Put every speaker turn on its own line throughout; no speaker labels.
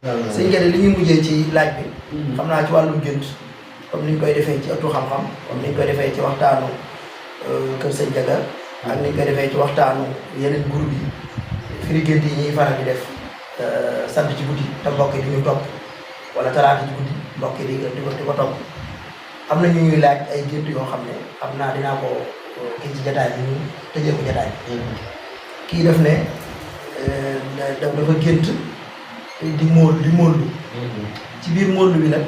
sëñ Guédé li ñuy mujjee ci laaj bi. xam naa ci wàllum gént comme niñ koy defee ci ëttu xam-xam comme niñ koy defee ci waxtaanu Kër Sëñ Jaga ak niñ koy defee ci waxtaanu yeneen groupe yi firi gént yi ñuy faral di def sant ci guddi te mbokk yi di ñu topp wala talaata ci guddi mbokk yi di ko topp am na ñu ñuy laaj ay gént yoo xam ne xam naa dinaa ko kii ci jataay bi ñu tëjee ko jataay kii def ne dafa gént di móollu ci biir móollu bi nag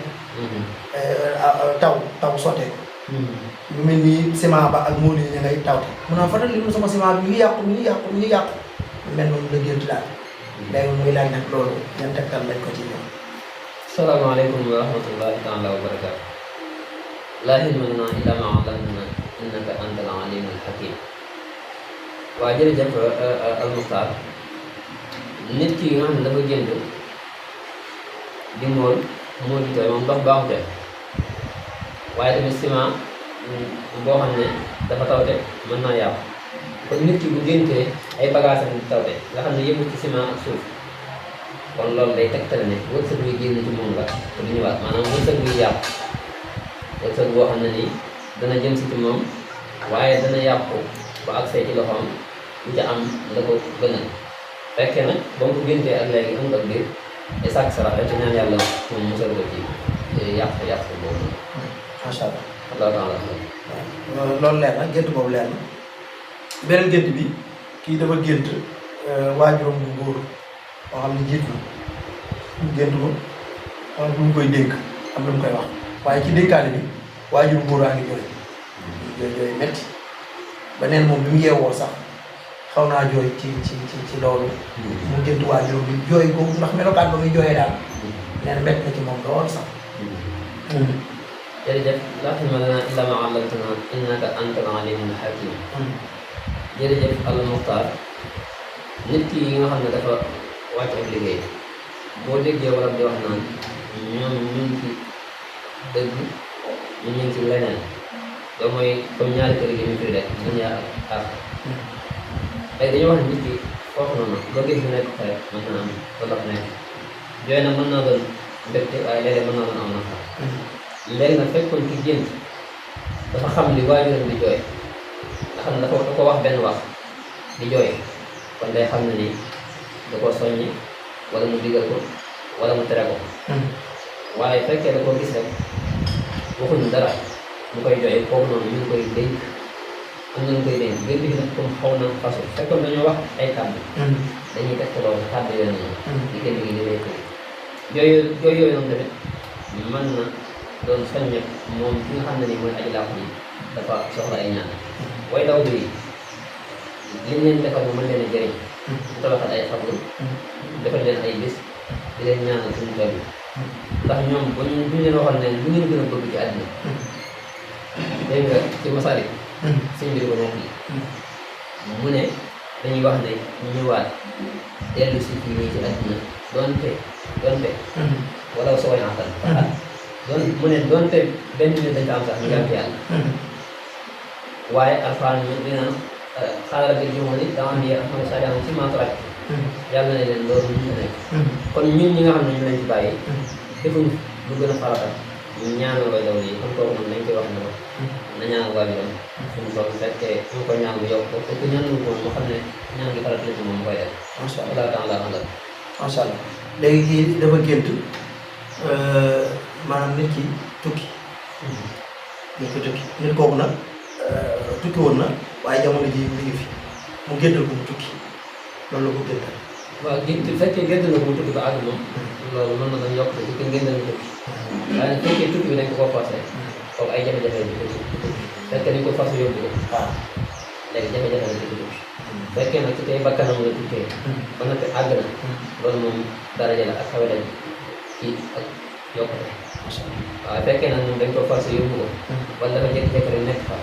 taw sottee ko lu mel ni ciment ba ak móollu yi ñu ngay tawte mun naa fatal li sama ciment bi mi ngi yàqu mel noonu la gént daal léegi muy laaj nag loolu yan tegtal lañ ko ci ñoom.
salaamaaleykum wa rahmatullahi taala wa barakaatu. laa ilma lanaa illaa maa allamtanaa innaka antal aliimul hakiim. waa jërëjëf al Muxtaar nit ki nga xam ne dafa gént di móol bi tooy moom ndox baaxute waaye tamit ciment boo xam ne dafa tawte mën naa yàqu kon nit ki bu géntee ay bagages am di tawte nga xam ne yëngu ci ciment ak suuf kon loolu day tegtal ne wërsëg bi génn ci moom la te du ñëwaat maanaam wërsëg bi yàqu wërsëg boo xam ne nii dana jëm si ci moom waaye dana yàqu ba agsee ci loxoom lu ca am la ko gënal fekkee nag ba mu ko géntee ak léegi amul ak biir te sàkk sarax te ñaan yàlla moom mosal ko ci yàq boobu.
macha allah.
allahu taala.
loolu leer na gént boobu leer na beneen gént bi kii dafa gént waajuram bu góor boo xam ne jiitu na mu gént ko xam lu mu koy dénk am lu mu koy wax waaye ci dénkaane bi waajur góor a ngi jooy metti ba neen moom bi mu yeewoo sax xaw naa jooy ci loolu mu gént waajuram bi jooy ko ndax melokaan ba muy jooyee daal nee na metti na ci moom lool sax.
jërëjëf laa ilma lanaa illaa maa allamtanaa innaka antal aliimul hakiim. jërëjëf al Muxtaar nit ki yi nga xam ne dafa wàcc ak liggéey boo déggee wala di wax naan ñoom ñu ngi ci dëgg ñu ngi ci leneen loolu mooy comme ñaari kër gi ñu fi rek dunya ak aaxira tey dañoo wax ne nit ki foofu noonu loo gis bu nekk xare mën naa am wala fa nekk jooy na mën naa doon mbégte waaye léeg-léeg mën naa doon am naqar léegi nag fekkoon ki gént dafa xam li waajuram di jooy nga xam ne da ko wax benn wax di jooy kon day xam ne ni da ko soññi wala mu digal ko wala mu tere ko waaye fekkee da koo gis rek waxuñu dara mu koy jooy kooku noonu ñu ngi koy dénk am na ñu koy dénk gént gi nag comme xaw na façon fekkoon dañoo wax ay kàddu dañuy teg ko loolu kàddu yooyu noonu di gént gi di lay jooy yooyu noonu tamit mën na doon soññe moom ki nga xam ne ni mooy aji làqu ji dafa soxla ay ñaan way daw bi liñ leen defal mu mën leen a jëriñ ñu tabaxal ay xabru defal leen ay bis di leen ñaanal suñu tool yi ndax ñoom buñ leen waxoon ne lu ngeen gën a bëgg ci àddina dégg nga ci masalik sëñ bi ko nekk yi mu ne dañuy wax ne ñu ñëwaat dellu si fii nii ci àddina doonte wala soo ñaatal mu ne doonte benn nit dañ ko am sax ñu jàpp yàlla waaye alxuraan ñu dina xaaral bi jiw ni dama am yéen xam saa ci maatarak yàlla na leen loolu ñu nekk kon ñun ñi nga xam ne ñu lañ ci bàyyi defuñ lu gën a farata ñu ñaanal way daw yi kon kooku noonu dañ koy wax ne ko na ñaanal waajuram suñu tool fekkee ñu ko ñaan bu yokk ko fekk ñaanal ko mu xam ne ñaan gi farata la ci moom koy def macha allah taala
macha allah léegi kii dafa gént maanaam nit ki tukki nit kooku nag tukki woon na waaye jamono ji mi ngi fi mu géntal ko mu tukki loolu la ko géntal.
waaw bu fekkee géntal na ko mu tukki ba àgg moom loolu mën na doon yokk ci ki géntal na tukki waaye nag fekkee tukki bi dañ ko koo forcé kooku ay jafe-jafe bi fekkee dañ ko forcé yóbbu ko waaw léegi jafe-jafe la ci tukki fekkee nag ci tey bakkanam la tukkee ba noppi àgg na loolu moom daraja la ak xawe dañ ci ak yokkute waaye fekkee nag moom dañ ko forcé yóbbu ko wala dafa jékki-jékki rek nekk fa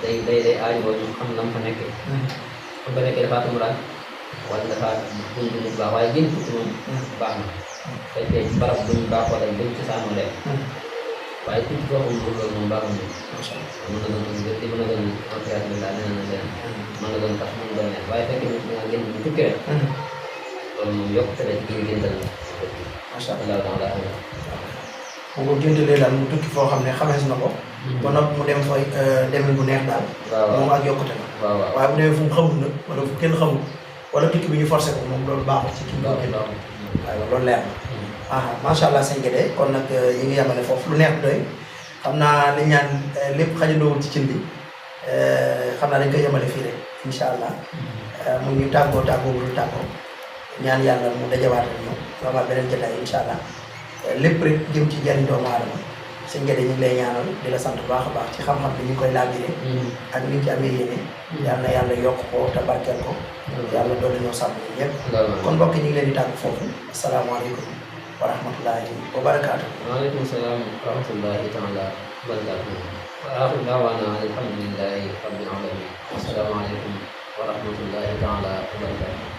day aaj boo ñu xam lam fa nekkee xam fa nekkee dafa tumuraan wala dafa dund bu baax waaye génn tukki moom baax na fekkee ci barab buñ baaxoo lañ buñ ci saanoo leen waaye tukki foo xam loolu moom baaxul moom mën na doon di mën a doon opération bi daal nee na leen mën na doon tax mën na doon leen waaye fekkee nit da nga génn bu tukki rek loolu moom yokkute la ci biir géntal na
macha allah
wallahu taala a'lam.
bu ko jëndalee daal mu tukki foo xam ne xamees na ko. ba noppi mu dem fay demin bu neex daal. moom ak yokkute la. waaye bu demee fu mu xamul nag wala fu kenn xamul wala tukki bi ñu forcé ko moom loolu baaxul ci kii bi. waaw loolu leer na. macha allah sëñ Guédé kon nag yi ngi yemale foofu lu neex doy xam naa li ñaan lépp xajandoowul ci cin bi xam naa dañ koy yemale fii rek incha allah mu ñu tàggoo bu dul tàggoo ñaan yàlla mu dajawaat ak ñoom vraiment beneen jotaay incha allah lépp rek jëm ci njëriñ doomu aadama sëñ Guédé ñu ngi lay ñaanal di la sant bu baax a baax ci xam-xam bi ñu koy laabiré ak ni ñu ci amee yéene yal na yàlla yokk ko te barkeel ko yàlla doole ñoo sàmm ñun ñëpp kon mbokk ñu ngi leen di tàgg foofu asalaamaaleykum wa rahmatullahi wa barakaatu.
waaleykum salaam wa rahmatullahi taala wa barakatuh. wa aaxiru daawaana alhamdulillahi rabbil alamin. assalaamu aleykum wa rahmatullahi taala wa barakatuh.